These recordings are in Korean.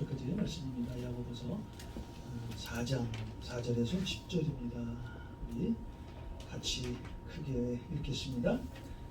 10절까지의 말씀입니다. 야고보서 4장 4절에서 10절입니다. 우리 같이 크게 읽겠습니다.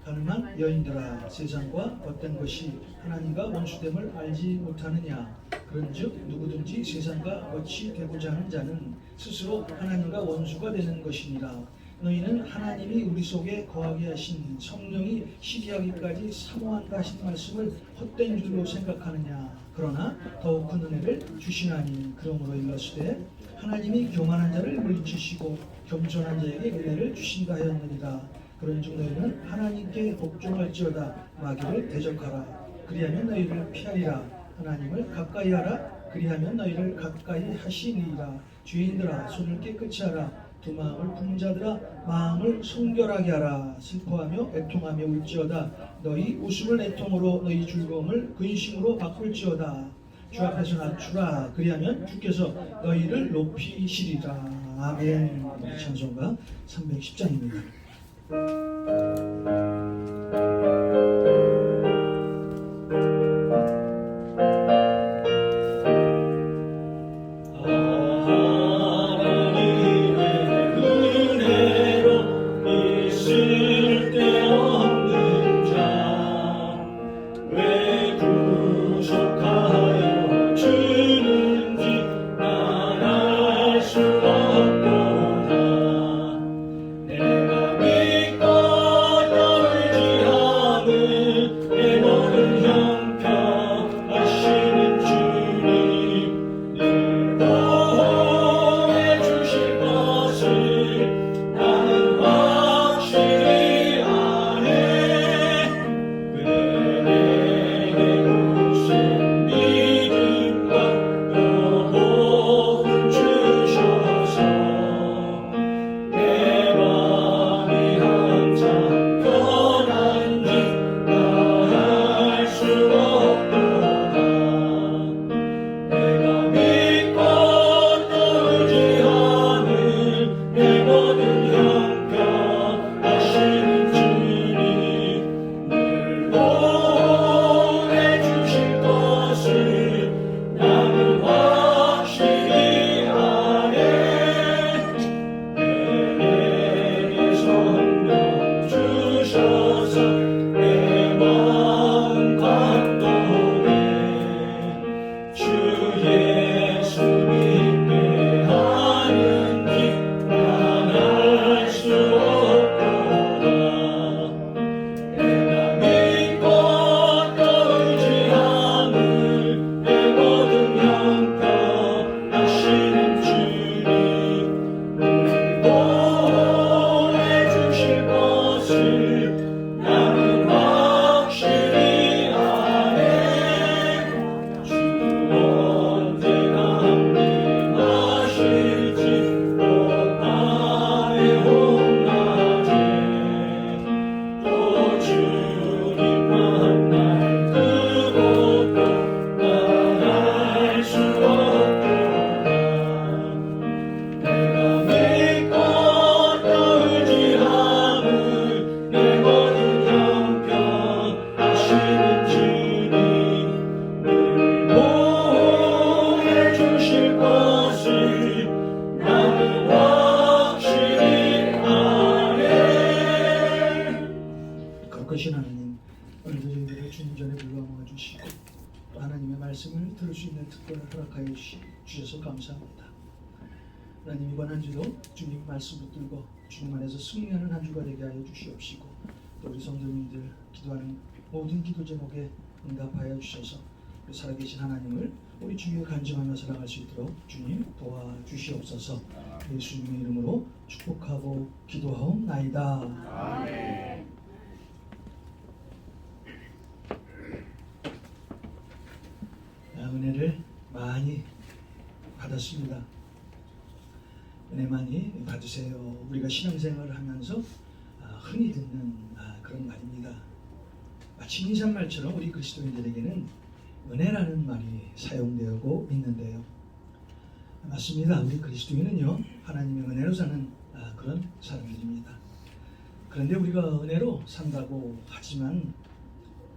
가늠한 여인들아, 세상과 헛된 것이 하나님과 원수됨을 알지 못하느냐? 그런즉 누구든지 세상과 같이 되고자 하는 자는 스스로 하나님과 원수가 되는 것이니라. 너희는 하나님이 우리 속에 거하게 하신 성령이 시기하기까지 사모한다 하신 말씀을 헛된 줄로 생각하느냐? 그러나 더욱 큰 은혜를 주시나니. 그러므로 일렀으되 하나님이 교만한 자를 물리치시고 겸손한 자에게 은혜를 주신다 하였느니라. 그런즉 너희는 하나님께 복종할지어다. 마귀를 대적하라. 그리하면 너희를 피하리라. 하나님을 가까이 하라. 그리하면 너희를 가까이 하시니라. 죄인들아, 손을 깨끗이 하라. 두 마음을 품은 자들아, 마음을 성결하게 하라. 슬퍼하며 애통하며 울지어다. 너희 웃음을 애통으로, 너희 즐거움을 근심으로 바꿀지어다. 주 앞에서 낮추라. 그리하면 주께서 너희를 높이시리라. 아멘. 찬송가 310장입니다. 거룩하신 하나님, 오늘도 저희들을 주님 전에 불러모아 주시고 또 하나님의 말씀을 들을 수 있는 특권을 허락하여 주셔서 감사합니다. 하나님, 이번 한 주도 주님 말씀 붙들고 주님 안에서 승리하는 한 주가 되게 하여 주시옵시고 또 우리 성도님들 기도하는 모든 기도 제목에 응답하여 주셔서 우리 살아계신 하나님을 우리 주위에 간증하며 살아갈 수 있도록 주님 도와주시옵소서. 예수님의 이름으로 축복하고 기도하옵나이다. 아멘. 은혜를 많이 받았습니다. 은혜 많이 받으세요. 우리가 신앙생활을 하면서 흔히 듣는 그런 말입니다. 마치 인사말처럼 우리 그리스도인들에게는 은혜라는 말이 사용되고 있는데요. 맞습니다. 우리 그리스도인은요, 하나님의 은혜로 사는 그런 사람들입니다. 그런데 우리가 은혜로 산다고 하지만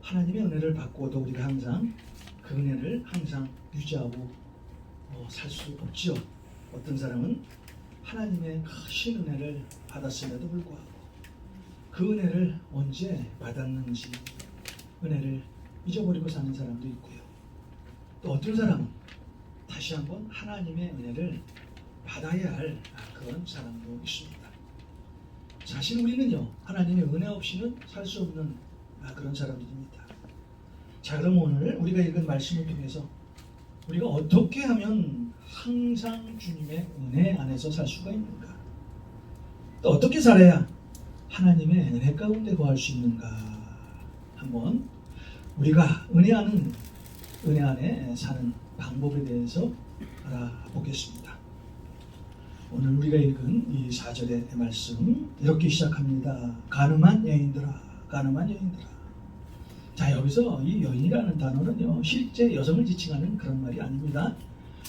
하나님의 은혜를 받고도 우리가 항상 그 은혜를 항상 유지하고 살 수 없지요. 어떤 사람은 하나님의 크신 은혜를 받았음에도 불구하고 그 은혜를 언제 받았는지 은혜를 잊어버리고 사는 사람도 있고요. 또 어떤 사람은 다시 한번 하나님의 은혜를 받아야 할 그런 사람도 있습니다. 사실 우리는요, 하나님의 은혜 없이는 살 수 없는 그런 사람들입니다. 자, 그럼 오늘 우리가 읽은 말씀을 통해서 우리가 어떻게 하면 항상 주님의 은혜 안에서 살 수가 있는가? 또 어떻게 살아야 하나님의 은혜 가운데 거할 수 있는가? 한번 우리가 은혜 안에 사는 방법에 대해서 알아보겠습니다. 오늘 우리가 읽은 이 4절의 말씀 이렇게 시작합니다. 가늠한 여인들아, 가늠한 여인들아. 자, 여기서 이 여인이라는 단어는요, 실제 여성을 지칭하는 그런 말이 아닙니다.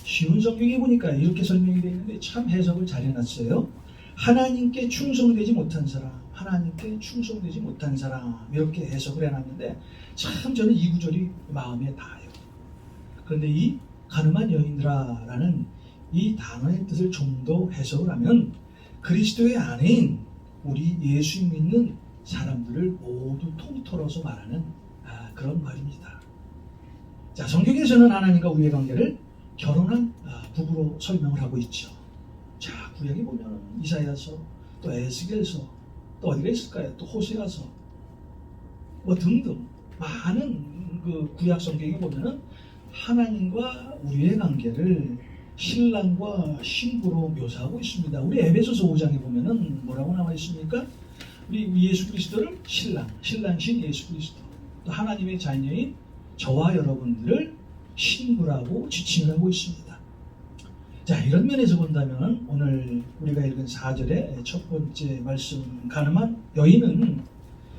쉬운 성경에 보니까 이렇게 설명이 되어 있는데 참 해석을 잘 해놨어요. 하나님께 충성되지 못한 사람, 하나님께 충성되지 못한 사람, 이렇게 해석을 해놨는데 참 저는 이 구절이 마음에 닿아요. 그런데 이 가늠한 여인들아라는 이 단어의 뜻을 좀 더 해석을 하면 그리스도의 아내인 우리 예수 믿는 사람들을 모두 통틀어서 말하는 그런 말입니다. 자, 성경에서는 하나님과 우리의 관계를 결혼한 부부로 설명을 하고 있죠. 자, 구약에 보면 이사야서, 또 에스겔서, 또 어디가 있을까요? 또 호세아서, 뭐 등등 많은 그 구약 성경에 보면은 하나님과 우리의 관계를 신랑과 신부로 묘사하고 있습니다. 우리 에베소서 5장에 보면은 뭐라고 나와 있습니까? 우리 예수 그리스도를 신랑신 예수 그리스도, 또 하나님의 자녀인 저와 여러분들을 신부라고 지칭을 하고 있습니다. 자, 이런 면에서 본다면 오늘 우리가 읽은 4절의 첫 번째 말씀, 가늠한 여인은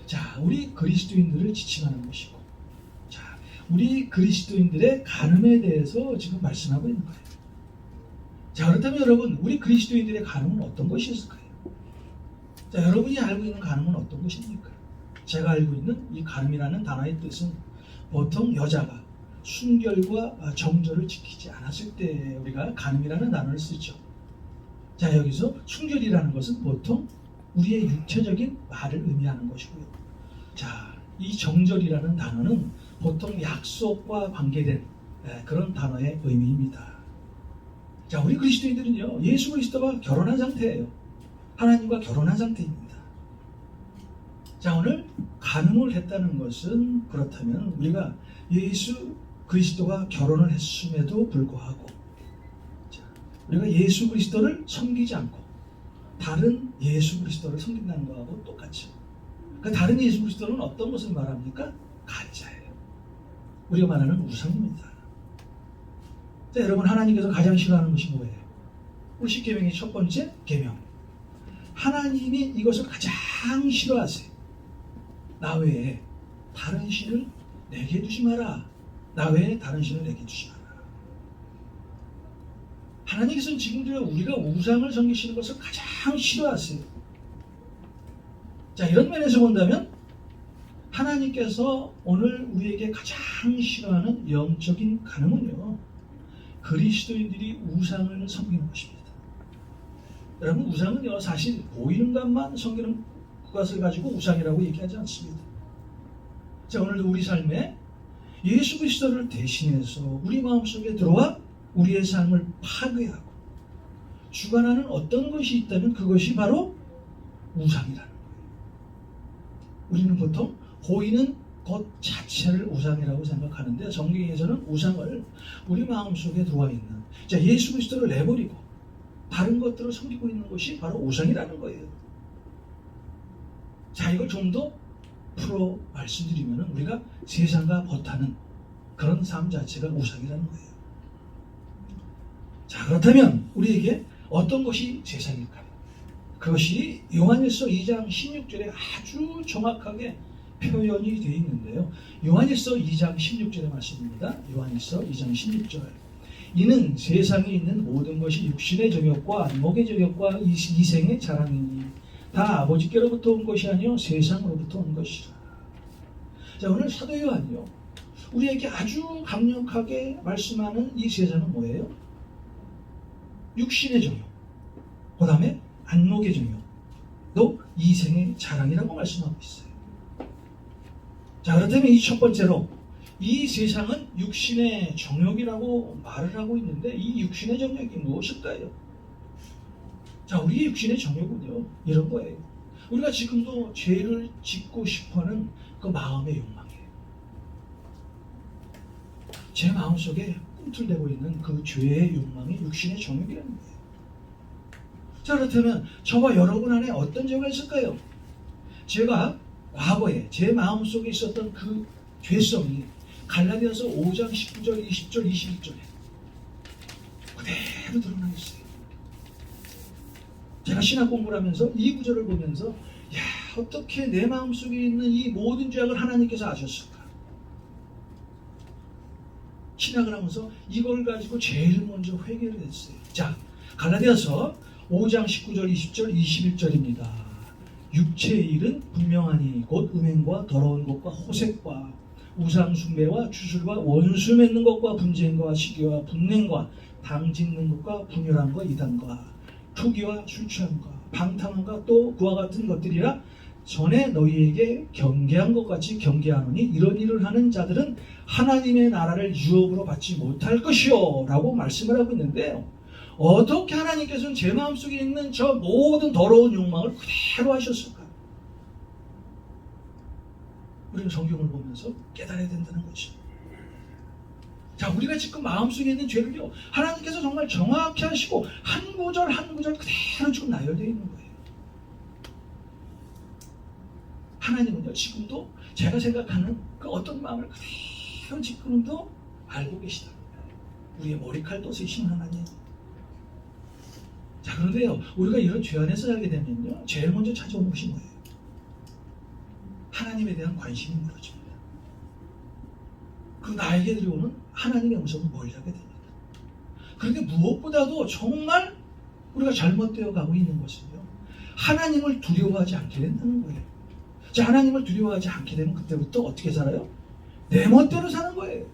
자, 우리 그리스도인들을 지칭하는 것이고, 자, 우리 그리스도인들의 가늠에 대해서 지금 말씀하고 있는 거예요. 자, 그렇다면 여러분, 우리 그리스도인들의 가늠은 어떤 것이 있을까요? 자, 여러분이 알고 있는 가늠은 어떤 것입니까? 제가 알고 있는 이 가늠이라는 단어의 뜻은 보통 여자가 순결과 정절을 지키지 않았을 때 우리가 가늠이라는 단어를 쓰죠. 자, 여기서 순결이라는 것은 보통 우리의 육체적인 말을 의미하는 것이고요. 자, 이 정절이라는 단어는 보통 약속과 관계된 그런 단어의 의미입니다. 자, 우리 그리스도인들은요, 예수 그리스도와 결혼한 상태예요. 하나님과 결혼한 상태입니다. 자, 오늘 가늠을 했다는 것은 그렇다면 우리가 예수 그리스도와 결혼을 했음에도 불구하고, 자, 우리가 예수 그리스도를 섬기지 않고 다른 예수 그리스도를 섬긴다는 것하고 똑같죠. 그 다른 예수 그리스도는 어떤 것을 말합니까? 가짜예요. 우리가 말하는 우상입니다. 자, 여러분, 하나님께서 가장 싫어하는 것이 뭐예요? 우리 십계명의 첫 번째 계명. 하나님이 이것을 가장 싫어하세요. 나 외에 다른 신을 내게 두지 마라. 나 외에 다른 신을 내게 두지 마라. 하나님께서는 지금도 우리가 우상을 섬기시는 것을 가장 싫어하세요. 자, 이런 면에서 본다면 하나님께서 오늘 우리에게 가장 싫어하는 영적인 가늠은요, 그리스도인들이 우상을 섬기는 것입니다. 여러분, 우상은요, 사실 보이는 것만 섬기는 것을 가지고 우상이라고 얘기하지 않습니다. 자, 오늘도 우리 삶에 예수 그리스도를 대신해서 우리 마음속에 들어와 우리의 삶을 파괴하고 주관하는 어떤 것이 있다면 그것이 바로 우상이라는 거예요. 우리는 보통 보이는 것 자체를 우상이라고 생각하는데 성경에서는 우상을 우리 마음속에 들어와 있는, 자, 예수 그리스도를 내버리고 다른 것들을 섬기고 있는 것이 바로 우상이라는 거예요. 자, 이걸 좀 더 풀어 말씀드리면 우리가 세상과 버타는 그런 삶 자체가 우상이라는 거예요. 자, 그렇다면 우리에게 어떤 것이 세상일까요? 그것이 요한일서 2장 16절에 아주 정확하게 표현이 되어 있는데요. 요한일서 2장 16절의 말씀입니다. 요한일서 2장 16절. 이는 세상에 있는 모든 것이 육신의 정욕과 안목의 정욕과 이생의 자랑이니 다 아버지께로부터 온 것이 아니요 세상으로부터 온 것이라. 자, 오늘 사도 요한이요, 우리에게 아주 강력하게 말씀하는 이 세상은 뭐예요? 육신의 정욕, 그 다음에 안목의 정욕, 또 이생의 자랑이라고 말씀하고 있어요. 자, 그렇다면 이 첫 번째로 이 세상은 육신의 정욕이라고 말을 하고 있는데 이 육신의 정욕이 무엇일까요? 자, 우리의 육신의 정욕은요, 이런 거예요. 우리가 지금도 죄를 짓고 싶어하는 그 마음의 욕망이에요. 제 마음속에 꿈틀대고 있는 그 죄의 욕망이 육신의 정욕이라는 거예요. 자, 그렇다면 저와 여러분 안에 어떤 죄가 있을까요? 제가 과거에 제 마음속에 있었던 그 죄성이 갈라디아서 5장 19절, 20절, 21절에 그대로 드러나 있어요. 제가 신학 공부를 하면서 이 구절을 보면서 야, 어떻게 내 마음속에 있는 이 모든 죄악을 하나님께서 아셨을까? 신학을 하면서 이걸 가지고 제일 먼저 회개를 했어요. 자, 갈라디아서 5장 19절, 20절, 21절입니다. 육체의 일은 분명하니 곧 음행과 더러운 것과 호색과 우상 숭배와 주술과 원수 맺는 것과 분쟁과 시기와 분냉과 당 짓는 것과 분열함과 이단과 투기와 술 취함과 방탕함과 또 그와 같은 것들이라 전에 너희에게 경계한 것 같이 경계하노니 이런 일을 하는 자들은 하나님의 나라를 유업으로 받지 못할 것이요 라고 말씀을 하고 있는데요. 어떻게 하나님께서는 제 마음속에 있는 저 모든 더러운 욕망을 그대로 하셨을까? 우리는 성경을 보면서 깨달아야 된다는 거죠. 자, 우리가 지금 마음속에 있는 죄를요, 하나님께서 정말 정확히 하시고 한 구절 한 구절 그대로 지금 나열되어 있는 거예요. 하나님은요, 지금도 제가 생각하는 그 어떤 마음을 그대로 지금도 알고 계시다. 우리의 머리칼도 쓰신 하나님. 자, 그런데요, 우리가 이런 죄 안에서 살게 되면요, 제일 먼저 찾아오는 것이 뭐예요? 하나님에 대한 관심이 무너집니다. 그 나에게 들어오는 하나님의 음성을 멀리하게 됩니다. 그런데 무엇보다도 정말 우리가 잘못되어 가고 있는 것은요, 하나님을 두려워하지 않게 된다는 거예요. 자, 하나님을 두려워하지 않게 되면 그때부터 어떻게 살아요? 내 멋대로 사는 거예요.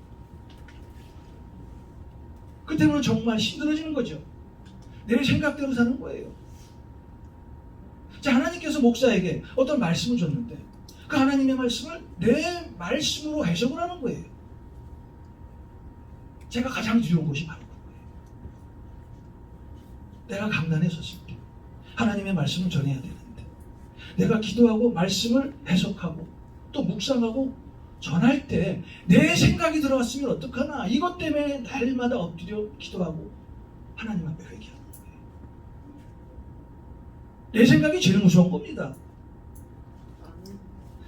그때는 정말 힘들어지는 거죠. 내 생각대로 사는 거예요. 자, 하나님께서 목사에게 어떤 말씀을 줬는데 그 하나님의 말씀을 내 말씀으로 해석을 하는 거예요. 제가 가장 두려운 것이 바로 그거예요. 내가 강단에 섰을 때 하나님의 말씀을 전해야 되는데 내가 기도하고 말씀을 해석하고 또 묵상하고 전할 때 내 생각이 들어왔으면 어떡하나, 이것 때문에 날마다 엎드려 기도하고 하나님 앞에 회개하는 거예요. 내 생각이 제일 무서운 겁니다.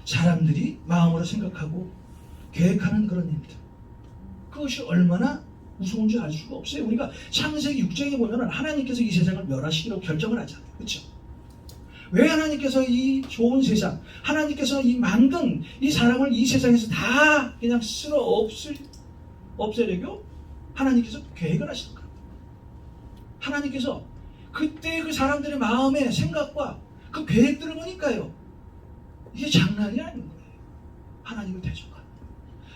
사람들이 마음으로 생각하고 계획하는 그런 일들, 그것이 얼마나 무서운 줄 알 수가 없어요. 우리가 창세기 6장에 보면 하나님께서 이 세상을 멸하시기로 결정을 하잖아요. 그렇죠? 왜 하나님께서 이 좋은 세상, 하나님께서 이 만든 이 사람을 이 세상에서 다 그냥 쓸어 없애려고 하나님께서 계획을 하실까? 하나님께서 그때 그 사람들의 마음의 생각과 그 계획들을 보니까요, 이게 장난이 아닌 거예요. 하나님을 대적하는 거예요.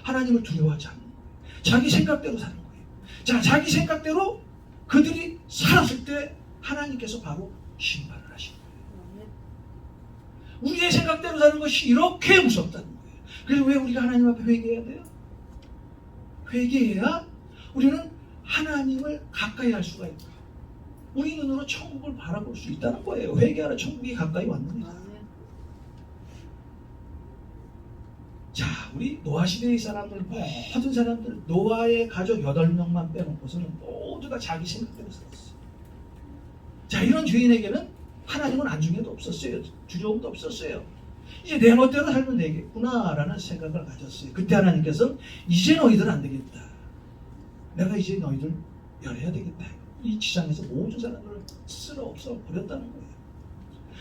하나님을 두려워하지 않는 거예요. 자기 생각대로 사는 거예요. 자, 자기 생각대로 그들이 살았을 때 하나님께서 바로 심판을 하시는 거예요. 우리의 생각대로 사는 것이 이렇게 무섭다는 거예요. 그래서 왜 우리가 하나님 앞에 회개해야 돼요? 회개해야 우리는 하나님을 가까이 할 수가 있고 우리 눈으로 천국을 바라볼 수 있다는 거예요. 회개하라 천국이 가까이 왔느니라. 자, 우리 노아 시대의 사람들, 모든 사람들, 노아의 가족 8명만 빼놓고서는 모두 다 자기 생각대로 살았어요. 자, 이런 죄인에게는 하나님은 안중에도 없었어요. 두려움도 없었어요. 이제 내 멋대로 살면 되겠구나라는 생각을 가졌어요. 그때 하나님께서는 이제 너희들 안 되겠다. 내가 이제 너희들 멸해야 되겠다. 이 지상에서 모든 사람들을 쓸어 없어 버렸다는 거예요.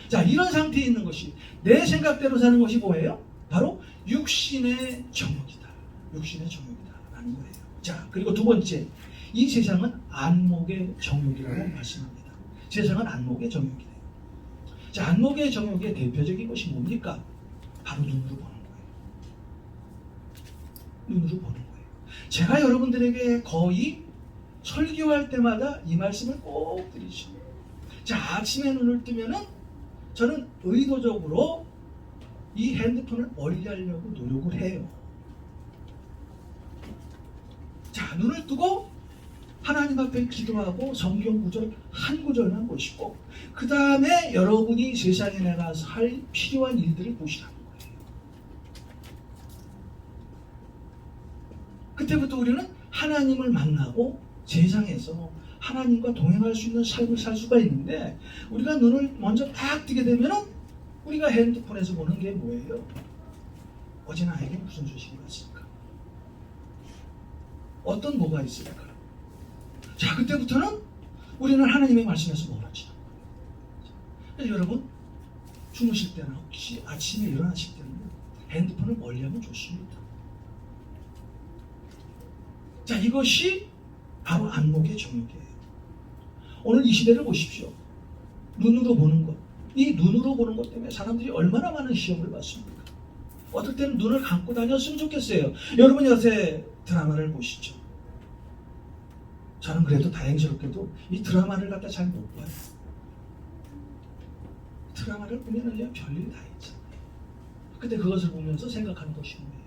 자, 이런 상태에 있는 것이 내 생각대로 사는 것이 뭐예요? 바로 육신의 정욕이다. 육신의 정욕이다라는 거예요. 자, 그리고 두 번째, 이 세상은 안목의 정욕이라고 말씀합니다. 세상은 안목의 정욕이래요. 자, 안목의 정욕의 대표적인 것이 뭡니까? 바로 눈으로 보는 거예요. 눈으로 보는 거예요. 제가 여러분들에게 거의 설교할 때마다 이 말씀을 꼭 드리죠. 자, 아침에 눈을 뜨면은 저는 의도적으로 이 핸드폰을 멀리하려고 노력을 해요. 자, 눈을 뜨고 하나님 앞에 기도하고 성경 구절 한 구절만 보시고 그 다음에 여러분이 세상에 나가서 할 필요한 일들을 보시라는 거예요. 그때부터 우리는 하나님을 만나고 세상에서 하나님과 동행할 수 있는 삶을 살 수가 있는데, 우리가 눈을 먼저 딱 뜨게 되면 우리가 핸드폰에서 보는 게 뭐예요? 어제 나에게 무슨 소식이 왔을까? 어떤 뭐가 있을까? 자, 그때부터는 우리는 하나님의 말씀에서 멀어지는 거예요. 그래서 여러분, 주무실 때나 혹시 아침에 일어나실 때는 핸드폰을 멀리하면 좋습니다. 자, 이것이 바로 안목의 정욕이에요. 오늘 이 시대를 보십시오. 눈으로 보는 것. 이 눈으로 보는 것 때문에 사람들이 얼마나 많은 시험을 받습니까? 어떨 때는 눈을 감고 다녔으면 좋겠어요. 여러분 요새 드라마를 보시죠. 저는 그래도 다행스럽게도 이 드라마를 갖다 잘 못 봐요. 드라마를 보면 그냥 별일 다 있잖아요. 근데 그것을 보면서 생각하는 것이 뭐예요?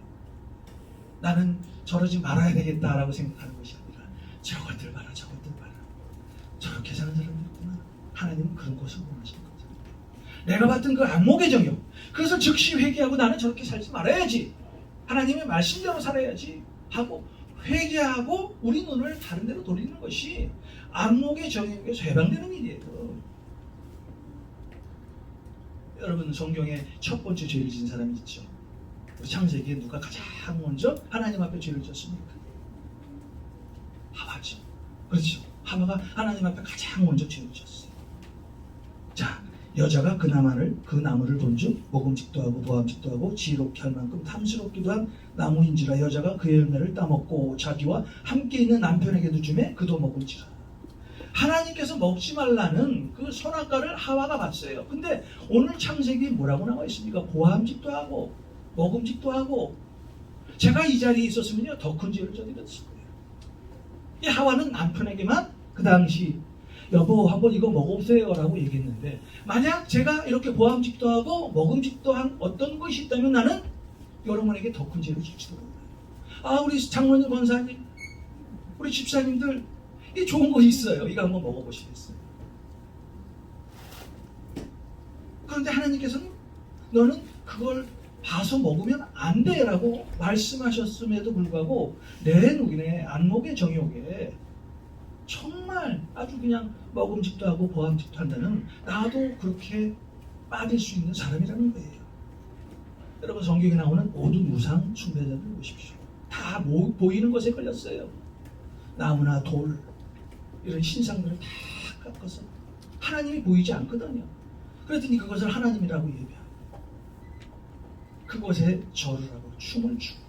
나는 저러지 말아야 되겠다라고 생각하는 것이 아니라 저것들 봐라, 저것들 봐라. 저렇게 사는 사람들 있구나. 하나님은 그런 것을 원하시는 거잖아요. 내가 봤던 그 안목의 정욕. 그래서 즉시 회개하고 나는 저렇게 살지 말아야지. 하나님의 말씀대로 살아야지 하고 회개하고 우리 눈을 다른 데로 돌리는 것이 안목의 정욕에서 해방되는 일이에요. 여러분, 성경에 첫 번째 죄를 지은 사람이 있죠. 창세기에 누가 가장 먼저 하나님 앞에 죄를 졌습니까? 하와죠. 그렇죠. 하와가 하나님 앞에 가장 먼저 죄를 졌어요. 자, 여자가 그 나무를 본즉 먹음직도 하고 보암직도 하고 지혜롭게 할 만큼 탐스럽기도 한 나무인지라 여자가 그 열매를 따먹고 자기와 함께 있는 남편에게도 주매 그도 먹은지라. 하나님께서 먹지 말라는 그 선악과를 하와가 봤어요. 근데 오늘 창세기에 뭐라고 나와 있습니까? 보암직도 하고 먹음직도 하고. 제가 이 자리에 있었으면요 더 큰 죄를 저질렀을 거예요. 이 하와는 남편에게만 그 당시 여보 한번 이거 먹어보세요 라고 얘기했는데, 만약 제가 이렇게 보암직도 하고 먹음직도 한 어떤 것이 있다면 나는 여러분에게 더 큰 죄를 줄지도 몰라요. 아, 우리 장로님, 권사님, 우리 집사님들, 이 좋은 거 있어요. 이거 한번 먹어보시겠어요? 그런데 하나님께서는 너는 그걸 봐서 먹으면 안 돼 라고 말씀하셨음에도 불구하고 내 눈에 안목의 정욕에 정말 아주 그냥 먹음직도 하고 보암직도 한다는, 나도 그렇게 빠질 수 있는 사람이라는 거예요. 여러분, 성경에 나오는 모든 우상 숭배자들 보십시오. 다 보이는 것에 걸렸어요. 나무나 돌 이런 신상들을 다 깎아서 하나님이 보이지 않거든요. 그랬더니 그것을 하나님이라고 예배하고 그것에 절을 하고 춤을 추고.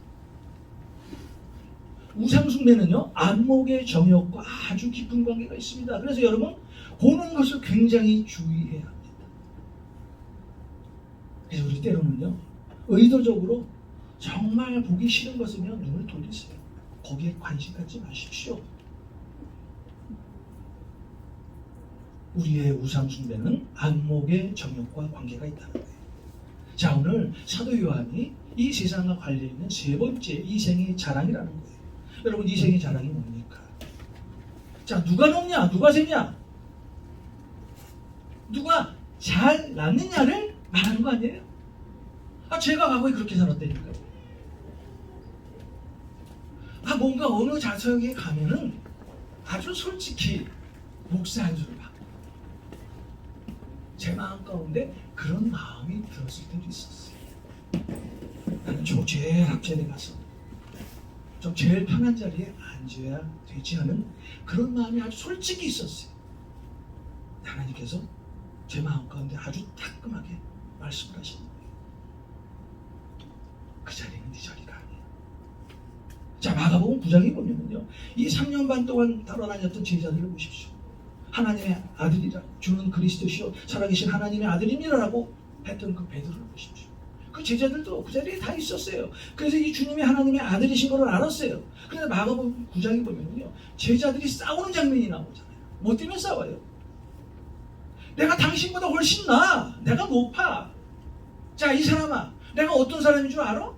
우상숭배는요 안목의 정욕과 아주 깊은 관계가 있습니다. 그래서 여러분, 보는 것을 굉장히 주의해야 합니다. 그래서 우리 때로는요 의도적으로 정말 보기 싫은 것이면 눈을 돌리세요. 거기에 관심 갖지 마십시오. 우리의 우상숭배는 안목의 정욕과 관계가 있다는 거예요. 자, 오늘 사도 요한이 이 세상과 관련 있는 세 번째 이생의 자랑이라는 거예요. 여러분, 이생의 자랑이 뭡니까? 자, 누가 높냐? 누가 세냐? 누가 잘 낳느냐를 말하는 거 아니에요? 아, 제가 과거에 그렇게 살았다니까요. 아, 뭔가 어느 자석에 가면은 아주 솔직히 목사 한 소리 받고 제 마음 가운데 그런 마음이 들었을 때도 있었어요. 나는 저 제일 앞자리에 가서 좀 제일 편한 자리에 앉아야 되지 않은 그런 마음이 아주 솔직히 있었어요. 하나님께서 제 마음 가운데 아주 따끔하게 말씀을 하시는 거예요. 그 자리는 네 자리가 아니에요. 자, 마가복음 9장에 보면은요, 이 3년 반 동안 달아다녔던 제자들을 보십시오. 하나님의 아들이라, 주는 그리스도시요 살아계신 하나님의 아들입니다라고 했던 그 베드로를 보십시오. 그 제자들도 그 자리에 다 있었어요. 그래서 이 주님이 하나님의 아들이신 걸 알았어요. 그런데 마가복음 9장에 보면요, 제자들이 싸우는 장면이 나오잖아요. 뭐 때문에 싸워요? 내가 당신보다 훨씬 나아. 내가 높아. 자, 이 사람아, 내가 어떤 사람인 줄 알아?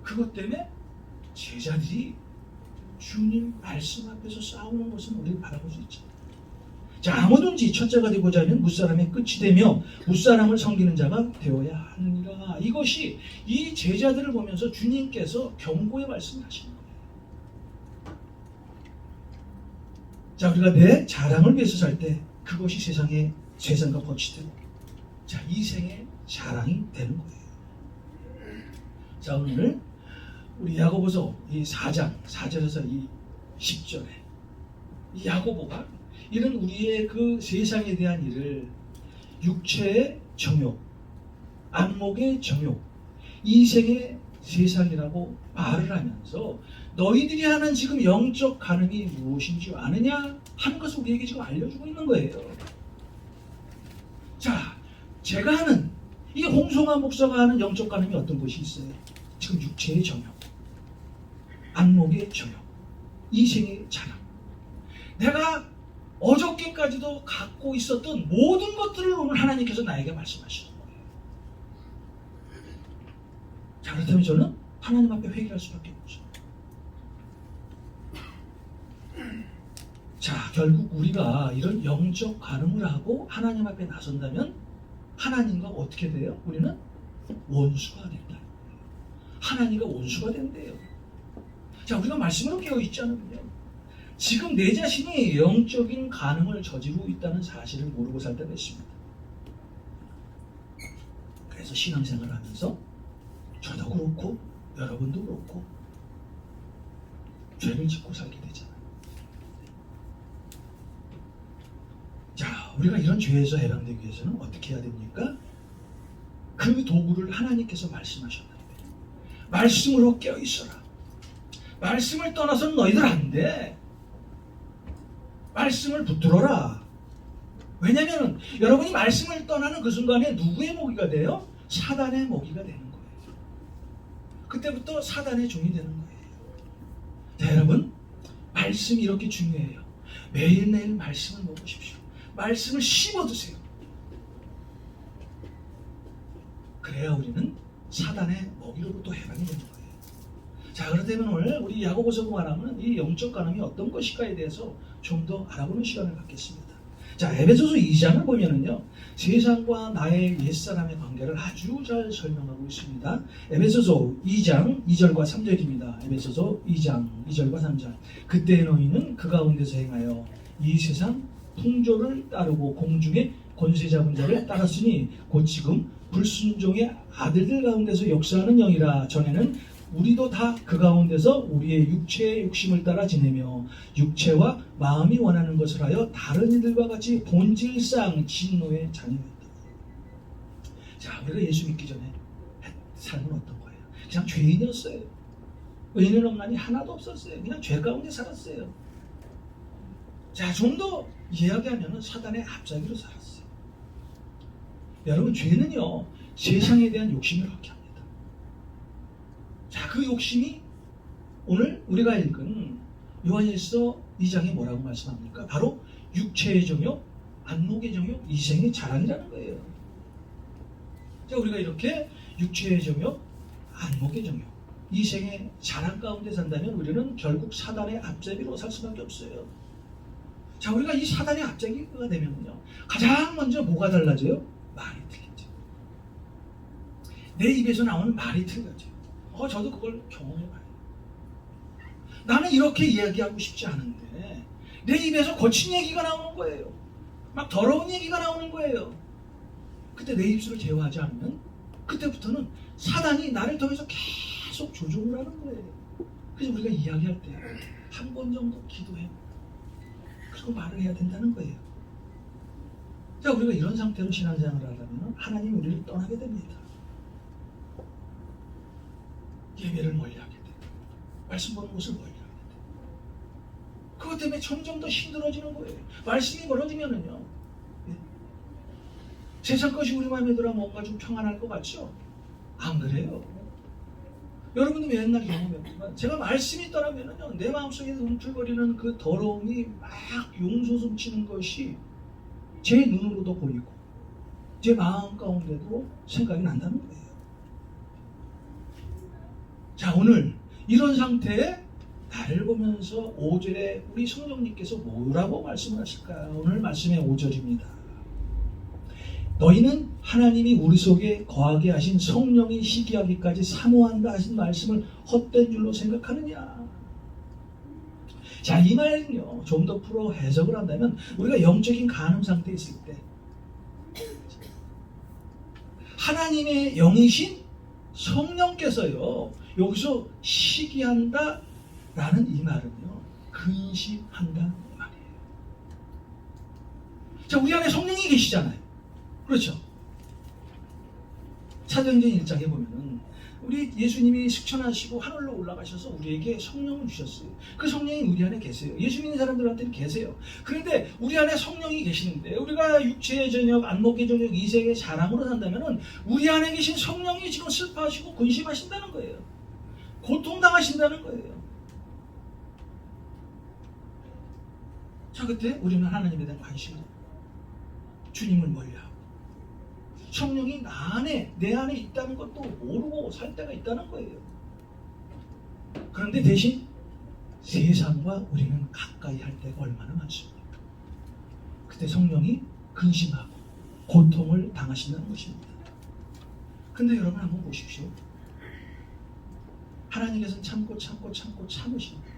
그것 때문에 제자들이 주님 말씀 앞에서 싸우는 것은 우리가 바라볼 수 있죠. 자, 아무든지 첫째가 되고자 하면 무사람의 끝이 되며 무사람을 섬기는 자가 되어야 하느니라. 이것이 이 제자들을 보면서 주님께서 경고의 말씀을 하시는 거예요. 자, 우리가 내 자랑을 위해서 살 때 그것이 세상의 재산과 법이 되고, 자, 이 생의 자랑이 되는 거예요. 자, 오늘 우리 야고보서 이 4장 4절에서 이 10절에 이 야고보가 이런 우리의 그 세상에 대한 일을 육체의 정욕, 안목의 정욕, 이생의 세상이라고 말을 하면서 너희들이 하는 지금 영적 가늠이 무엇인지 아느냐 하는 것을 우리에게 지금 알려주고 있는 거예요. 자, 제가 하는, 이 홍성환 목사가 하는 영적 가늠이 어떤 것이 있어요? 지금 육체의 정욕, 안목의 정욕, 이생의 자랑. 내가 어저께까지도 갖고 있었던 모든 것들을 오늘 하나님께서 나에게 말씀하시는 거예요. 자, 그렇다면 저는 하나님 앞에 회개할 수밖에 없죠. 자, 결국 우리가 이런 영적 가늠을 하고 하나님 앞에 나선다면 하나님과 어떻게 돼요? 우리는 원수가 된다. 하나님과 원수가 된대요. 자, 우리가 말씀으로 깨어있지 않으면요, 지금 내 자신이 영적인 가늠을 저지르고 있다는 사실을 모르고 살 때가 있습니다. 그래서 신앙생활을 하면서 저도 그렇고 여러분도 그렇고 죄를 짓고 살게 되잖아요. 자, 우리가 이런 죄에서 해방되기 위해서는 어떻게 해야 됩니까? 그 도구를 하나님께서 말씀하셨는데 말씀으로 깨어있어라. 말씀을 떠나서는 너희들 안 돼. 말씀을 붙들어라. 왜냐하면 여러분이 말씀을 떠나는 그 순간에 누구의 모기가 돼요? 사단의 모기가 되는 거예요. 그때부터 사단의 종이 되는 거예요. 자, 여러분, 말씀이 이렇게 중요해요. 매일매일 말씀을 먹으십시오. 말씀을 씹어 드세요. 그래야 우리는 사단의 먹이로부터 해방이 되는 거예요. 자, 그렇다면 오늘 우리 야고보서 말하면 이 영적 가늠이 어떤 것일까에 대해서 좀 더 알아보는 시간을 갖겠습니다. 자, 에베소서 2장을 보면은요, 세상과 나의 옛사람의 관계를 아주 잘 설명하고 있습니다. 에베소서 2장 2절과 3절입니다. 에베소서 2장 2절과 3절. 그때 너희는 그 가운데서 행하여 이 세상 풍조를 따르고 공중의 권세 잡은 자를 따랐으니 곧 지금 불순종의 아들들 가운데서 역사하는 영이라. 전에는 우리도 다 그 가운데서 우리의 육체의 욕심을 따라 지내며 육체와 마음이 원하는 것을 하여 다른 이들과 같이 본질상 진노의 자녀였다. 자, 우리가 예수 믿기 전에 삶은 어떤 거예요? 그냥 죄인이었어요. 의인은 없나니 하나도 없었어요. 그냥 죄 가운데 살았어요. 자, 좀 더 이야기하면 사단의 앞잡이로 살았어요. 여러분, 죄는요, 세상에 대한 욕심을 갖게 합니다. 자, 그 욕심이 오늘 우리가 읽은 요한일서 2장에 뭐라고 말씀합니까? 바로 육체의 정욕, 안목의 정욕, 이생의 자랑이라는 거예요. 자, 우리가 이렇게 육체의 정욕, 안목의 정욕, 이생의 자랑 가운데 산다면 우리는 결국 사단의 앞잡이로 살 수밖에 없어요. 자, 우리가 이 사단의 앞잡이가 되면요, 가장 먼저 뭐가 달라져요? 말이 틀리죠. 내 입에서 나오는 말이 틀려져요. 저도 그걸 경험해봐요. 나는 이렇게 이야기하고 싶지 않은데 내 입에서 거친 얘기가 나오는 거예요. 막 더러운 얘기가 나오는 거예요. 그때 내 입술을 제어하지 않으면 그때부터는 사단이 나를 통해서 계속 조종을 하는 거예요. 그래서 우리가 이야기할 때 한 번 정도 기도해, 그리고 말을 해야 된다는 거예요. 자, 우리가 이런 상태로 신앙생활을 하려면 하나님 우리를 떠나게 됩니다. 예배를 멀리하게 돼. 말씀 보는 것을 멀리하게 돼. 그것 때문에 점점 더 힘들어지는 거예요. 말씀이 멀어지면은요, 세상 것이 우리 마음에 들어 뭔가 좀 평안할 것 같죠? 안 그래요. 여러분도 맨날 경험했지만 제가 말씀이 있더라면요, 내 마음속에 움틀거리는 그 더러움이 막 용솟음치는 것이 제 눈으로도 보이고 제 마음 가운데도 생각이 난다는 거예요. 자, 오늘 이런 상태에 나를 보면서 5절에 우리 성령님께서 뭐라고 말씀을 하실까요? 오늘 말씀의 5절입니다. 너희는 하나님이 우리 속에 거하게 하신 성령이 시기하기까지 사모한다 하신 말씀을 헛된 줄로 생각하느냐? 자, 이 말은요, 좀 더 풀어 해석을 한다면 우리가 영적인 간음 상태에 있을 때 하나님의 영이신 성령께서요, 여기서 시기한다 라는 이 말은요, 근심한다 이 말이에요. 자, 우리 안에 성령이 계시잖아요. 그렇죠? 사도행전 1장에 보면은 우리 예수님이 승천하시고 하늘로 올라가셔서 우리에게 성령을 주셨어요. 그 성령이 우리 안에 계세요. 예수 믿는 사람들한테는 계세요. 그런데 우리 안에 성령이 계시는데 우리가 육체의 저녁, 안목의 저녁, 이세의 사랑으로 산다면은 우리 안에 계신 성령이 지금 슬퍼하시고 근심하신다는 거예요. 고통당하신다는 거예요. 자, 그때 우리는 하나님에 대한 관심으로 주님을 멀리하고 성령이 내 안에 있다는 것도 모르고 살 때가 있다는 거예요. 그런데 대신 세상과 우리는 가까이 할 때가 얼마나 많습니까? 그때 성령이 근심하고 고통을 당하신다는 것입니다. 근데 여러분 한번 보십시오. 하나님께서는 참으십니다.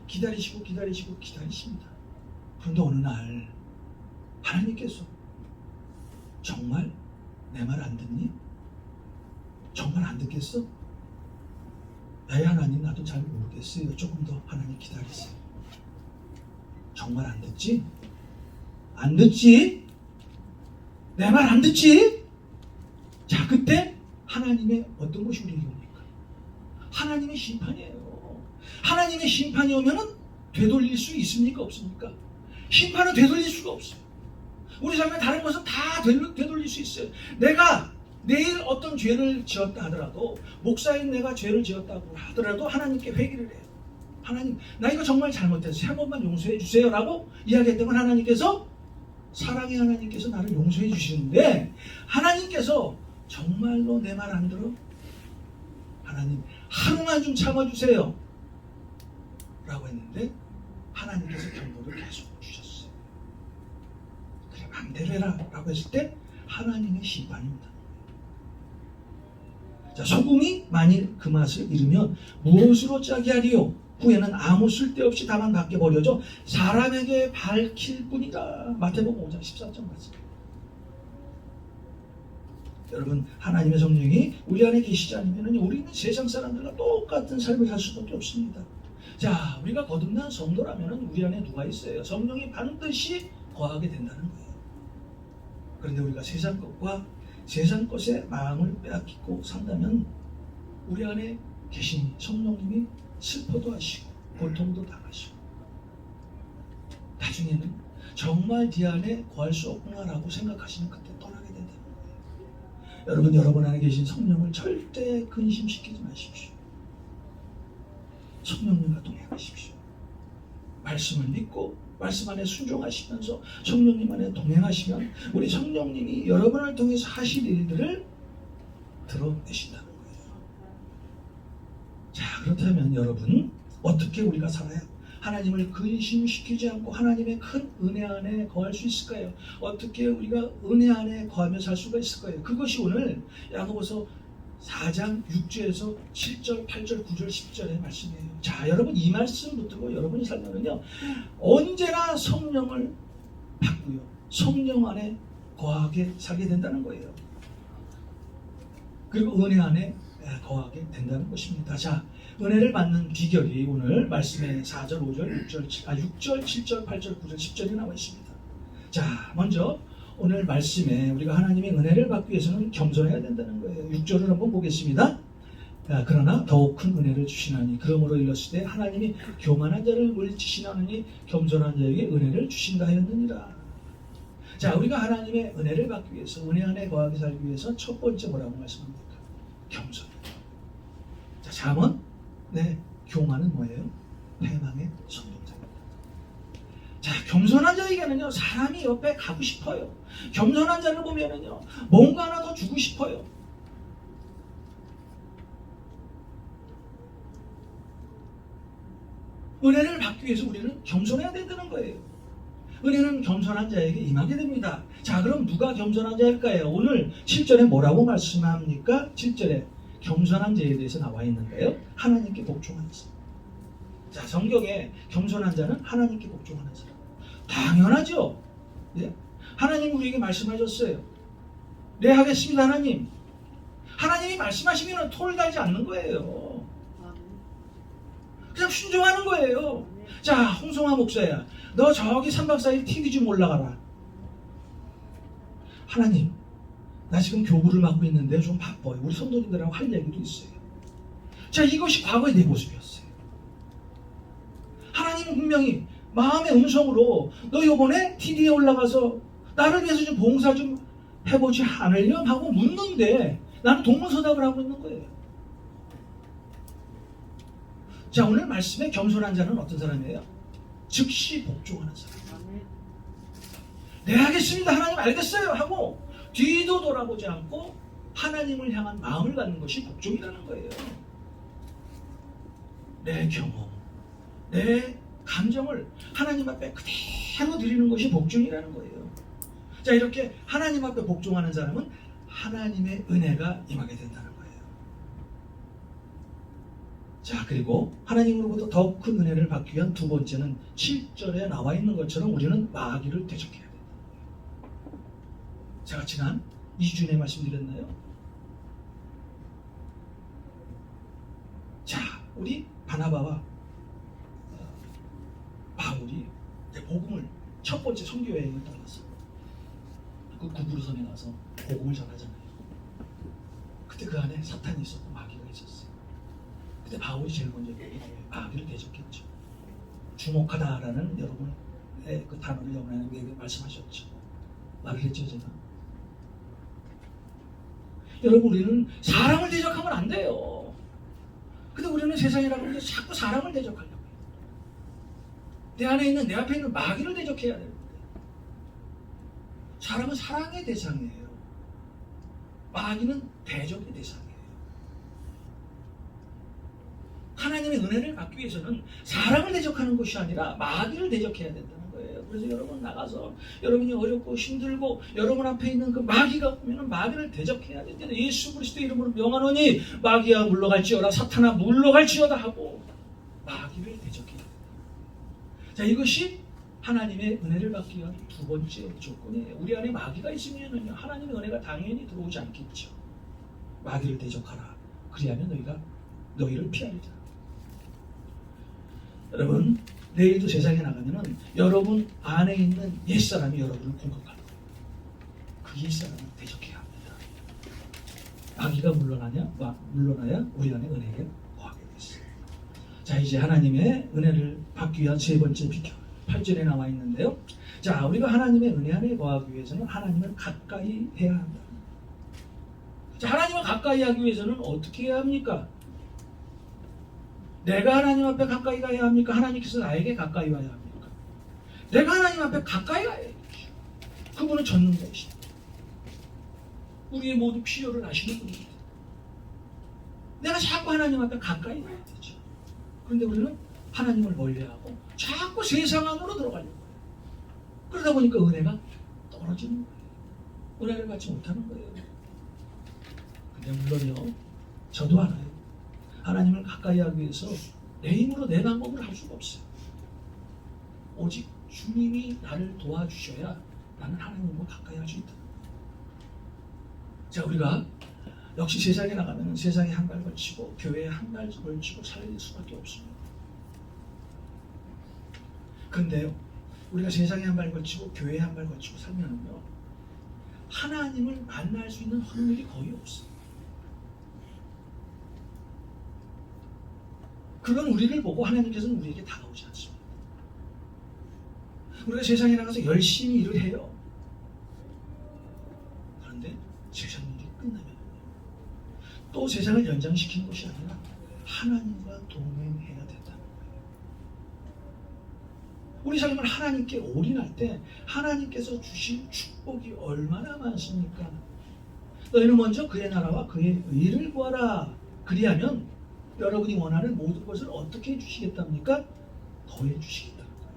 기다리십니다. 그런데 어느 날 하나님께서 정말 내 말 안 듣니? 정말 안 듣겠어? 나의 하나님, 나도 잘 모르겠어요. 조금 더 하나님 기다리세요. 정말 안 듣지? 안 듣지? 내 말 안 듣지? 자, 그때 하나님의 어떤 것이 우리에게 옵니까? 하나님의 심판이에요. 하나님의 심판이 오면은 되돌릴 수 있습니까? 없습니까? 심판은 되돌릴 수가 없어요. 우리 삶에 다른 것은 다 되돌릴 수 있어요. 내가 내일 어떤 죄를 지었다 하더라도, 목사인 내가 죄를 지었다고 하더라도 하나님께 회개를 해요. 하나님, 나 이거 정말 잘못했어요. 한 번만 용서해 주세요 라고 이야기했다면 하나님께서, 사랑의 하나님께서 나를 용서해 주시는데, 하나님께서 정말로 내 말 안 들어? 하나님, 하루만 좀 참아주세요 라고 했는데 하나님께서 경고를 계속 주셨어요. 그래, 맘대로 해라 라고 했을 때 하나님의 심판입니다. 자, 소금이 만일 그 맛을 잃으면 무엇으로 짜게 하리요? 후에는 아무 쓸데없이 다만 밖에 버려져 사람에게 밝힐 뿐이다. 마태복음 5장 14절 말씀. 여러분, 하나님의 성령이 우리 안에 계시지 않으면 우리는 세상 사람들과 똑같은 삶을 살 수밖에 없습니다. 자, 우리가 거듭난 성도라면 우리 안에 누가 있어요? 성령이 반드시 거하게 된다는 거예요. 그런데 우리가 세상 것과 세상 것에 마음을 빼앗기고 산다면 우리 안에 계신 성령님이 슬퍼도 하시고 고통도 당하시고 나중에는 정말 네 안에 거할 수 없구나라고 생각하시는 그때 떠나게 된다는 거예요. 여러분, 여러분 안에 계신 성령을 절대 근심시키지 마십시오. 성령님과 동행하십시오. 말씀을 믿고 말씀 안에 순종하시면서 성령님 안에 동행하시면 우리 성령님이 여러분을 통해서 하실 일들을 드러내신다는 거예요. 자, 그렇다면 여러분, 어떻게 우리가 살아야 하나님을 근심시키지 않고 하나님의 큰 은혜 안에 거할 수 있을까요? 어떻게 우리가 은혜 안에 거하며 살 수가 있을까요? 그것이 오늘 야고보서 4장 6절에서 7절, 8절, 9절, 10절의 말씀이에요. 자, 여러분, 이 말씀 붙들고 여러분이 살면은요, 언제나 성령을 받고요, 성령 안에 거하게 살게 된다는 거예요. 그리고 은혜 안에 거하게 된다는 것입니다. 자, 은혜를 받는 비결이 오늘 말씀에 4절, 5절, 6절, 7절, 8절, 9절, 10절이 나와 있습니다. 자, 먼저 오늘 말씀에 우리가 하나님의 은혜를 받기 위해서는 겸손해야 된다는 거예요. 6절을 한번 보겠습니다. 그러나 더욱 큰 은혜를 주시나니 그러므로 일렀을 때 자, 우리가 하나님의 은혜를 받기 위해서, 은혜 안에 거하게 살기 위해서 첫 번째 뭐라고 말씀합니까? 겸손. 자, 잠언 네, 교만은 뭐예요? 패망의 선동자입니다. 자, 겸손한 자에게는요, 사람이 옆에 가고 싶어요. 겸손한 자를 보면은요, 뭔가 하나 더 주고 싶어요. 은혜를 받기 위해서 우리는 겸손해야 된다는 거예요. 은혜는 겸손한 자에게 임하게 됩니다. 자, 그럼 누가 겸손한 자일까요? 오늘 7절에 뭐라고 말씀합니까? 7절에 겸손한 자에 대해서 나와 있는데요, 하나님께 복종하는 사람. 자, 성경에 겸손한 자는 하나님께 복종하는 사람. 당연하죠. 네? 하나님 우리에게 말씀하셨어요. 네, 하겠습니다, 하나님. 하나님이 말씀하시면 토를 달지 않는 거예요. 그냥 순종하는 거예요. 자, 홍성화 목사야, 너 저기 3박 4일 TV 좀 올라가라. 하나님, 나 지금 교구를 맡고 있는데 좀 바빠요. 우리 성도님들하고 할 얘기도 있어요. 자, 이것이 과거의 내 모습이었어요. 하나님은 분명히 마음의 음성으로 너 이번에 TV에 올라가서 나를 위해서 좀 봉사 좀 해보지 않으렴 하고 묻는데 나는 동문서답을 하고 있는 거예요. 자, 오늘 말씀에 겸손한 자는 어떤 사람이에요? 즉시 복종하는 사람. 네, 하겠습니다, 하나님, 알겠어요 하고 뒤도 돌아보지 않고 하나님을 향한 마음을 갖는 것이 복종이라는 거예요. 내 경험, 내 감정을 하나님 앞에 그대로 드리는 것이 복종이라는 거예요. 자, 이렇게 하나님 앞에 복종하는 사람은 하나님의 은혜가 임하게 된다는 거예요. 자, 그리고 하나님으로부터 더 큰 은혜를 받기 위한 두 번째는 7절에 나와 있는 것처럼 우리는 마귀를 대적해야 된다는 거예요. 제가 지난 2주 전에 말씀드렸나요? 자, 우리 바나바와 바울이 복음을 첫 번째 선교 여행을 떠나서 그 구부로섬에 가서 복음을 전하잖아요. 그때 그 안에 사탄이 있었고 마귀가 있었어요. 그때 바울이 제일 먼저 마귀를 대적했죠. 주목하다라는 여러분의 그 단어를 영어에 말씀하셨죠. 말을 했죠, 제가. 여러분, 우리는 사람을 대적하면 안 돼요. 근데 우리는 세상이라고 해서 자꾸 사람을 대적하려고 해요. 내 안에 있는, 내 앞에 있는 마귀를 대적해야 되는데, 사람은 사랑의 대상이에요. 마귀는 대적의 대상이에요. 하나님의 은혜를 받기 위해서는 사람을 대적하는 것이 아니라 마귀를 대적해야 된다는 거예요. 그래서 여러분 나가서 여러분이 어렵고 힘들고 여러분 앞에 있는 그 마귀가 오면 마귀를 대적해야 된다. 예수 그리스도의 이름으로 명하노니 마귀야 물러갈지어다, 사탄아 물러갈지어다 하고 마귀를 대적해야 된다. 자, 이것이 하나님의 은혜를 받기 위한 두 번째 조건이에요. 우리 안에 마귀가 있으면 하나님의 은혜가 당연히 들어오지 않겠죠. 마귀를 대적하라. 그리하면 너희를 피하리라. 여러분, 내일도 세상에 나가면은 여러분 안에 있는 옛사람이 여러분을 공격할 거예요. 그 옛사람을 대적해야 합니다. 마귀가 물러나야 우리 안에 은혜가 거하게 됐어요. 자, 이제 하나님의 은혜를 받기 위한 세 번째 비결 8절에 나와 있는데요. 자, 우리가 하나님의 은혜 안에 거하기 위해서는 하나님을 가까이 해야 한다. 자, 하나님을 가까이 하기 위해서는 어떻게 해야 합니까? 내가 하나님 앞에 가까이 가야 합니까? 하나님께서 나에게 가까이 와야 합니까? 내가 하나님 앞에 가까이 가야 해요. 그분은 전능자이십니다. 우리의 모든 필요를 아시는 분입니다. 내가 자꾸 하나님 앞에 가까이 가야 되죠. 그런데 우리는 하나님을 멀리하고 자꾸 세상 안으로 들어가려고 해요. 그러다 보니까 은혜가 떨어지는 거예요. 은혜를 받지 못하는 거예요. 근데 물론요, 저도 알아요. 하나님을 가까이 하기 위해서 내 힘으로 내 방법을 할 수가 없어요. 오직 주님이 나를 도와주셔야 나는 하나님과 가까이 할 수 있다. 자, 우리가 역시 세상에 나가면 세상에 한 발 걸치고 교회에 한 발 걸치고 살아야 될 수밖에 없습니다. 그런데요, 우리가 세상에 한 발 걸치고 교회에 한 발 걸치고 살면은요, 하나님을 만날 수 있는 확률이 거의 없어요. 그건 우리를 보고 하나님께서는 우리에게 다가오지 않습니다. 우리가 세상에 나가서 열심히 일을 해요. 또 세상을 연장시키는 것이 아니라 하나님과 동행해야 된다는 거예요. 우리 삶을 하나님께 올인할 때 하나님께서 주신 축복이 얼마나 많습니까? 너희는 먼저 그의 나라와 그의 의를 구하라. 그리하면 여러분이 원하는 모든 것을 어떻게 해주시겠답니까? 더해 주시겠다는 거예요.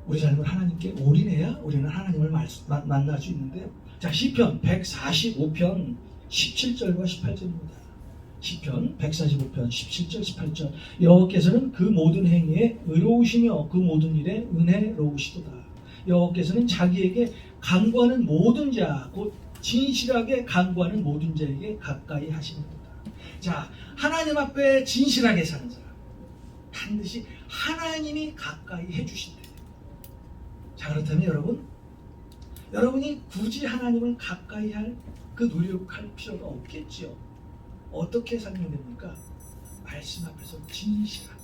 우리 삶을 하나님께 올인해야 우리는 하나님을 만날 수 있는데, 자, 시편 145편 17절과 18절입니다. 시편 145편 17절 18절. 여호와께서는 그 모든 행위에 의로우시며 그 모든 일에 은혜로우시도다. 여호와께서는 자기에게 간구하는 모든 자, 곧 진실하게 간구하는 모든 자에게 가까이 하시는도다. 자, 하나님 앞에 진실하게 사는 사람, 반드시 하나님이 가까이 해주신대요. 자, 그렇다면 여러분이 굳이 하나님을 가까이 할 그 노력할 필요가 없겠지요. 어떻게 살면 됩니까? 말씀 앞에서 진실하게,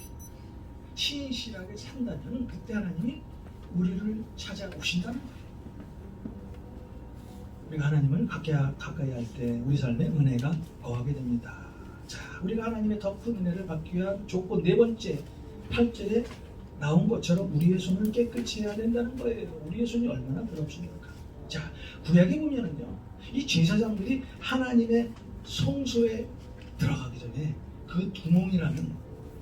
신실하게 산다면 그때 하나님이 우리를 찾아오신다는 거예요. 우리가 하나님을 가까이 할 때 우리 삶에 은혜가 거하게 됩니다. 자, 우리가 하나님의 더 큰 은혜를 받기 위한 조건 네 번째, 8절에 나온 것처럼 우리의 손을 깨끗이 해야 된다는 거예요. 우리의 손이 얼마나 더럽습니까? 자, 구약에 보면은요, 이 제사장들이 하나님의 성소에 들어가기 전에 그 구멍이라면,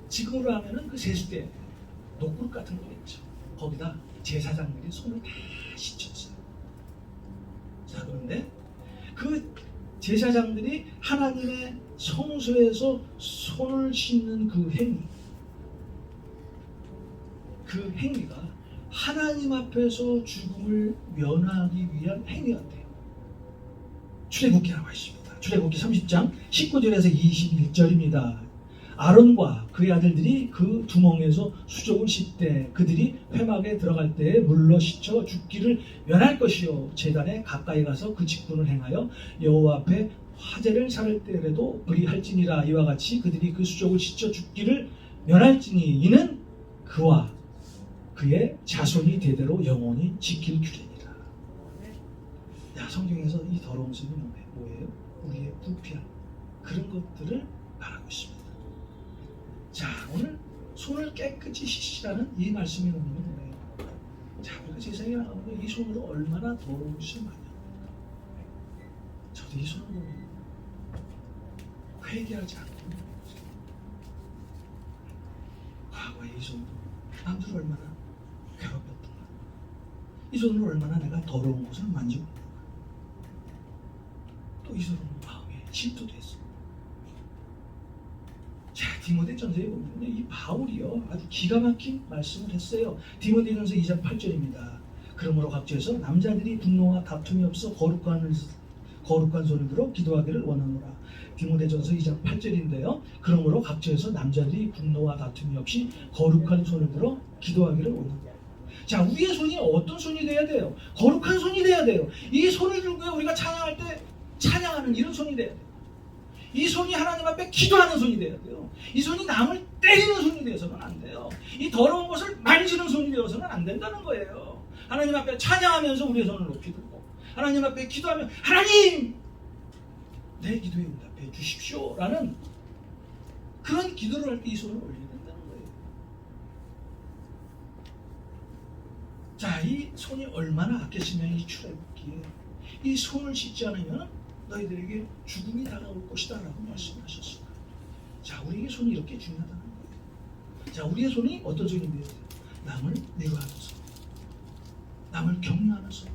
지금으로 하면은 그 세수대 녹그릇 같은 거 있죠. 거기다 제사장들이 손을 다 씻혔어요. 자, 그런데 그 제사장들이 하나님의 성소에서 손을 씻는 그 행위가 하나님 앞에서 죽음을 면하기 위한 행위였대요. 출애굽기라고 했습니다. 출애굽기 30장 19절에서 21절입니다. 아론과 그의 아들들이 그 두멍에서 수족을 씻되 그들이 회막에 들어갈 때에 물로 씻어 죽기를 면할 것이요, 제단에 가까이 가서 그 직분을 행하여 여호와 앞에 화제를 살을 때라도 그리할지니라. 이와 같이 그들이 그 수족을 씻어 죽기를 면할지니 이는 그와 그의 자손이 대대로 영원히 지킬 규례니라. 야, 성경에서 이 더러운 손이 뭐예요? 우리의 부패한 그런 것들을 말하고 있습니다. 자, 오늘 손을 깨끗이 씻으라는 이 말씀이 오는 거예요. 자, 우리가 세상에 나가면 이 손으로 얼마나 더러운 짓을 많이 합니까? 저도 이 손을 보면 회개하지 않고, 과거의 이 손으로 남들을 얼마나 괴롭혔던가, 이 손으로 얼마나 내가 더러운 것을 만지고 있는가, 또 이 손으로 마음에 질투도 했어. 자, 디모데전서에 보면 이 바울이요, 아주 기가 막힌 말씀을 했어요. 디모데전서 2장 8절입니다. 그러므로 각지에서 남자들이 분노와 다툼이 없어 거룩한 손을 들어 기도하기를 원하노라. 디모데전서 2장 8절인데요. 그러므로 각지에서 남자들이 분노와 다툼이 없이 거룩한 손을 들어 기도하기를 원하노라. 자, 우리의 손이 어떤 손이 돼야 돼요? 거룩한 손이 돼야 돼요. 이 손을 들고 우리가 찬양할 때 찬양하는 이런 손이 돼야 돼요. 이 손이 하나님 앞에 기도하는 손이 돼야 돼요. 이 손이 남을 때리는 손이 되어서는 안 돼요. 이 더러운 것을 만지는 손이 되어서는 안 된다는 거예요. 하나님 앞에 찬양하면서 우리의 손을 높이 들고 하나님 앞에 기도하면 하나님, 내 기도에 응답해 주십시오 라는 그런 기도를 할 때 이 손을 올려야 된다는 거예요. 자, 이 손이 얼마나 아꼈으면 이 출애굽기에 이 손을 씻지 않으면 너희들에게 죽음이 다가올 것이다 라고 말씀하셨습니다. 자, 우리에게 손이 이렇게 중요하다는 거예요. 자, 우리의 손이 어떤 손이 돼야 돼요? 남을 위로하는 손, 남을 격려하는 손,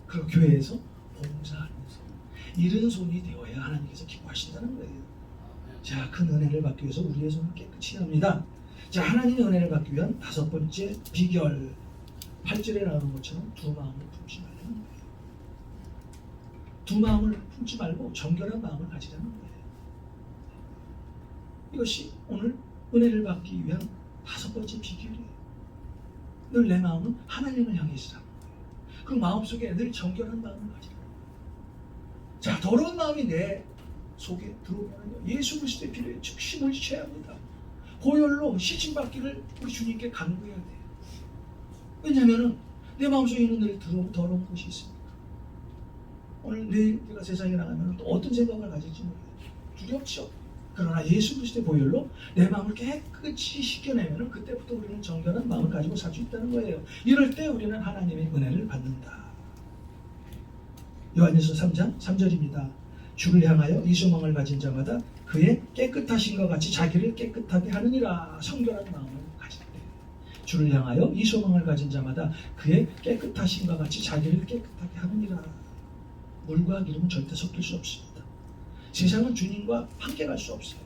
그리고 교회에서 봉사하는 손, 이런 손이 되어야 하나님께서 기뻐하신다는 거예요. 자, 큰 은혜를 받기 위해서 우리의 손을 깨끗이 합니다. 자, 하나님의 은혜를 받기 위한 다섯 번째 비결, 8절에 나오는 것처럼 두 마음을 품지 말라는 거예요. 두 마음을 품지 말고 정결한 마음을 가지라는 거예요. 이것이 오늘 은혜를 받기 위한 다섯 번째 비결이에요. 늘 내 마음은 하나님을 향해 있으라는 거예요. 그 마음속에 늘 정결한 마음을 가지라는 거예요. 자, 더러운 마음이 내 속에 들어오면 예수 그리스도의 피로 즉시 물리쳐야 합니다. 보혈로 씻임받기를 우리 주님께 간구해야 돼요. 왜냐하면 내 마음속에 있는 늘 더러운 것이 있습니다. 오늘 내일 우리가 세상에 나가면 또 어떤 생각을 가질지 모르겠어요. 두렵죠. 그러나 예수 그리스도의 보혈로 내 마음을 깨끗이 씻겨내면 그때부터 우리는 정결한 마음을 가지고 살 수 있다는 거예요. 이럴 때 우리는 하나님의 은혜를 받는다. 요한일서 3장 3절입니다. 주를 향하여 이 소망을 가진 자마다 그의 깨끗하신것 같이 자기를 깨끗하게 하느니라. 성결한 마음을 가질 때 주를 향하여 이 소망을 가진 자마다 그의 깨끗하신것 같이 자기를 깨끗하게 하느니라. 물과 기름은 절대 섞일 수 없습니다. 세상은 주님과 함께 갈 수 없어요.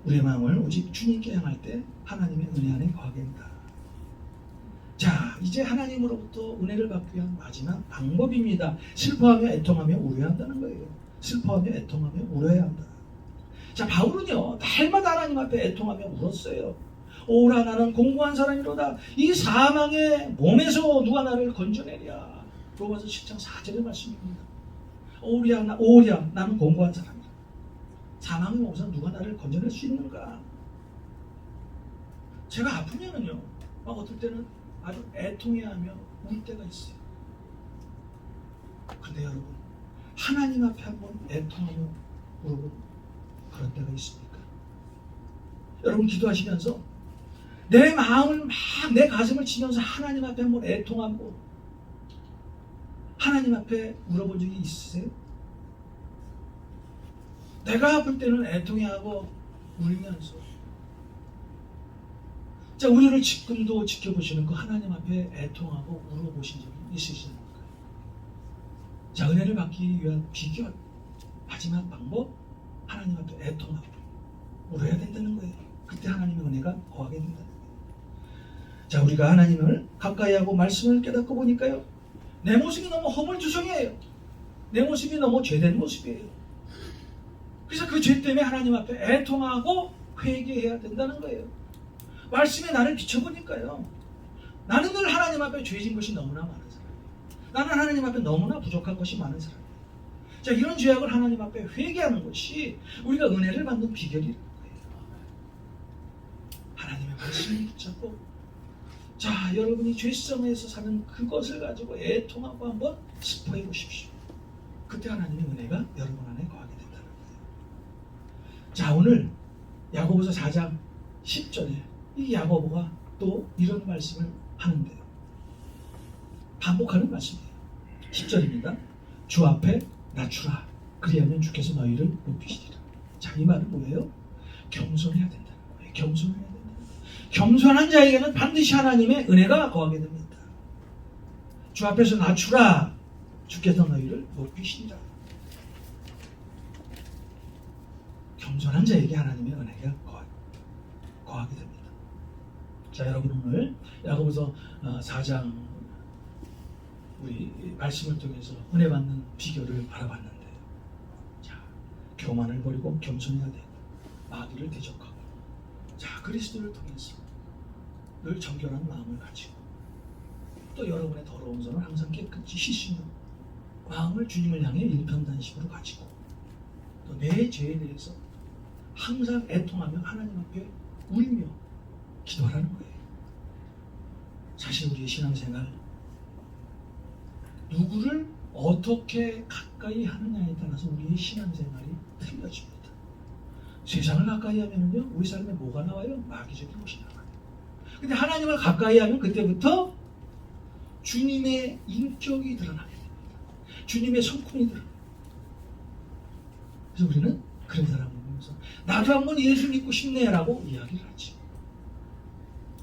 우리의 마음을 오직 주님께 향할 때 하나님의 은혜 안에 거하게 된다. 자, 이제 하나님으로부터 은혜를 받기 위한 마지막 방법입니다. 슬퍼하며 애통하며 울어야 한다는 거예요. 슬퍼하며 애통하며 울어야 한다. 자, 바울은요 날마다 하나님 앞에 애통하며 울었어요. 오라 나는 공고한 사람이로다. 이 사망의 몸에서 누가 나를 건져내랴. 로마서 10장 4절의 말씀입니다. 오랴 나는 공고한 사람이다. 사망의 몸에서 누가 나를 건져낼 수 있는가. 제가 아프면은요 막 어떨 때는 아주 애통해하며 울 때가 있어요. 근데 여러분 하나님 앞에 한번 애통하며 울어본 그런 때가 있습니까? 여러분 기도하시면서 내 마음을 막 내 가슴을 치면서 하나님 앞에 한번 애통하고 하나님 앞에 물어본 적이 있으세요? 내가 아플 때는 애통해하고 울면서 자, 우리를 지금도 지켜보시는 그 하나님 앞에 애통하고 울어보신 적이 있으십니까? 자, 은혜를 받기 위한 비결 마지막 방법 하나님 앞에 애통하고 울어야 된다는 거예요. 그때 하나님의 은혜가 거하게 된다는 거예요. 자, 우리가 하나님을 가까이 하고 말씀을 깨닫고 보니까요 내 모습이 너무 허물투성이에요. 내 모습이 너무 죄된 모습이에요. 그래서 그 죄 때문에 하나님 앞에 애통하고 회개해야 된다는 거예요. 말씀에 나를 비춰보니까요 나는 늘 하나님 앞에 죄진 것이 너무나 많은 사람이에요. 나는 하나님 앞에 너무나 부족한 것이 많은 사람이에요. 자, 이런 죄악을 하나님 앞에 회개하는 것이 우리가 은혜를 받는 비결이라는 거예요. 하나님의 말씀을 붙잡고 자, 여러분이 죄성에서 사는 그것을 가지고 애통하고 한번 슬퍼해 보십시오. 그때 하나님의 은혜가 여러분 안에 거하게 된다는 거예요. 자, 오늘 야고보서 4장 10절에 이 야고보가 또 이런 말씀을 하는데요. 반복하는 말씀이에요. 10절입니다. 주 앞에 낮추라. 그리하면 주께서 너희를 높이시리라. 자, 이 말은 뭐예요? 겸손해야 된다는 거예요. 겸손해야 된다는 거예요. 겸손한 자에게는 반드시 하나님의 은혜가 거하게 됩니다. 주 앞에서 낮추라. 주께서 너희를 높이시리라. 겸손한 자에게 하나님의 은혜가 거하게 됩니다. 자, 여러분 오늘 야고보서 4장 우리 말씀을 통해서 은혜 받는 비결을 알아봤는데요. 자, 교만을 버리고 겸손해야 되고 마귀를 대적하고 자, 그리스도를 통해서 늘 정결한 마음을 가지고 또 여러분의 더러운 손을 항상 깨끗이 씻으며 마음을 주님을 향해 일편단심으로 가지고 또 내 죄에 대해서 항상 애통하며 하나님 앞에 울며 기도하라는 거예요. 사실 우리의 신앙생활 누구를 어떻게 가까이 하느냐에 따라서 우리의 신앙생활이 틀려집니다. 세상을 가까이 하면요 우리 삶에 뭐가 나와요? 마귀적인 것이 나와요. 근데 하나님을 가까이 하면 그때부터 주님의 인격이 드러나게 됩니다. 주님의 성품이 드러나요. 그래서 우리는 그런 사람을 보면서 나도 한번 예수 믿고 싶네라고 이야기를 하지.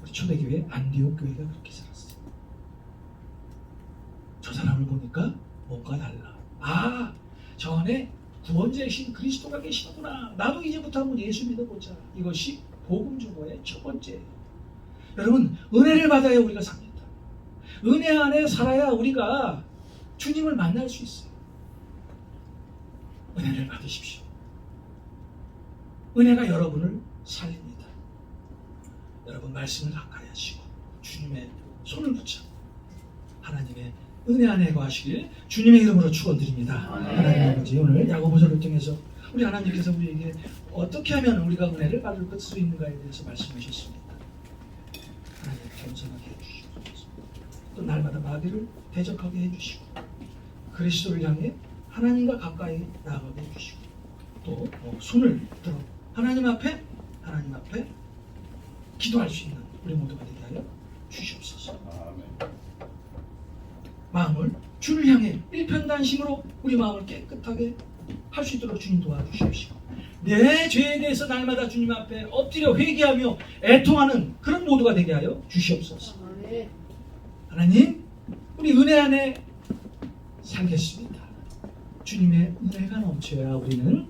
우리 초대교회 안디옥 교회가 그렇게 살았어요. 저 사람을 보니까 뭔가 달라. 아, 저 안에 구원자이신 그리스도가 계시구나. 나도 이제부터 한번 예수 믿어보자. 이것이 복음 주보의 첫 번째예요. 여러분, 은혜를 받아야 우리가 삽니다. 은혜 안에 살아야 우리가 주님을 만날 수 있어요. 은혜를 받으십시오. 은혜가 여러분을 살립니다. 여러분 말씀을 가까이 하시고 주님의 손을 붙잡고 하나님의 은혜 안에 거하시길 주님의 이름으로 축원드립니다. 하나님 아버지, 오늘 야고보서를 통해서 우리 하나님께서 우리에게 어떻게 하면 우리가 은혜를 받을 수 있는가에 대해서 말씀하셨습니다. 하나님 겸손하게 해주시고 또 날마다 마귀를 대적하게 해주시고 그리스도를 향해 하나님과 가까이 나아가게 해주시고 또 손을 들어 하나님 앞에 기도할 수 있는 우리 모두가 되게 하여 주시옵소서. 마음을 주를 향해 일편단심으로 우리 마음을 깨끗하게 할 수 있도록 주님 도와주십시오. 내 죄에 대해서 날마다 주님 앞에 엎드려 회개하며 애통하는 그런 모두가 되게 하여 주시옵소서. 하나님, 우리 은혜 안에 살겠습니다. 주님의 은혜가 넘쳐야 우리는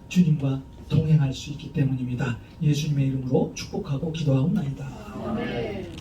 주님과 동행할 수 있기 때문입니다. 예수님의 이름으로 축복하고 기도하옵나이다. 아멘.